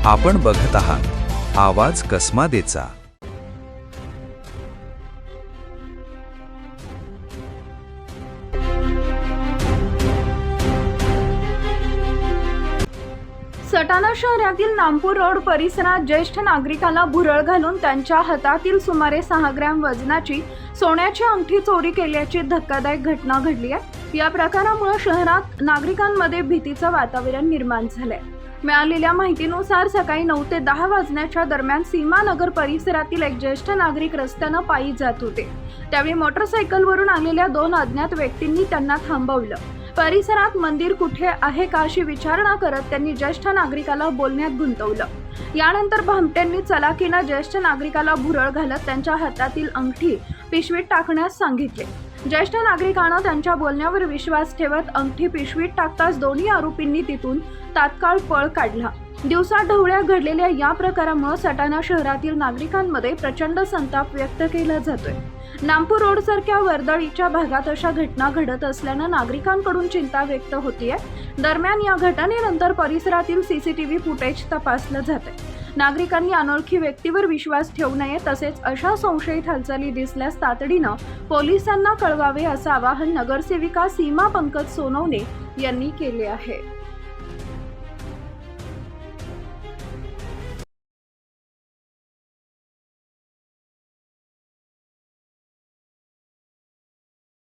आपण बघत आहात आवाज कसमादेचा। सटाणा शहरातील नामपूर रोड परिसरात ज्येष्ठ नागरिकाला भुरळ घालून त्यांच्या हातातील सुमारे 6 ग्रॅम वजनाची सोन्याची अंगठी चोरी केल्याची धक्कादायक घटना घडली आहे। या प्रकारामुळे शहरात नागरिकांमध्ये भीतीचं वातावरण निर्माण झालंय। मिळालेल्या माहितीनुसार सकाळी 9 ते 10 वाजण्याच्या दरम्यान सीमानगर परिसरातील एक ज्येष्ठ नागरिक रस्त्याने पायी जात होते। त्यावेळी मोटरसायकलवरून आलेल्या 2 अज्ञात व्यक्तींनी त्यांना थांबवलं। परिसरात मंदिर कुठे आहे का अशी विचारणा करत त्यांनी ज्येष्ठ नागरिकाला बोलण्यात गुंतवलं। यानंतर भामट्यांनी चलाखीने ज्येष्ठ नागरिकाला भुरळ घालत त्यांच्या हातातील अंगठी पिशवीत टाकण्यास सांगितले। ज्येष्ठ नागरिकाने त्यांच्या बोलण्यावर विश्वास ठेवत अंगठी पिशवीत टाकताच दोन्ही आरोपींनी तिथून तात्काळ पळ काढला। दिवसाढवळ्या घडलेल्या या प्रकारामुळे सटाणा शहरातील नागरिकांमध्ये प्रचंड संताप व्यक्त केला जातोय। नामपूर रोड सारख्या वर्दळीच्या भागात अशा घटना घडत असल्याने नागरिकांकडून चिंता व्यक्त होतीये। दरम्यान या घटनेनंतर परिसरातील सीसीटीव्ही फुटेज तपासलं जातंय। नागरिकांनी अनोळखी व्यक्तीवर विश्वास ठेवू नये, तसेच अशा संशयित हालचाली दिसल्यास तातडीनं पोलिसांना कळवावे असं आवाहन नगरसेविका सीमा पंकज सोनवणे यांनी केले आहे।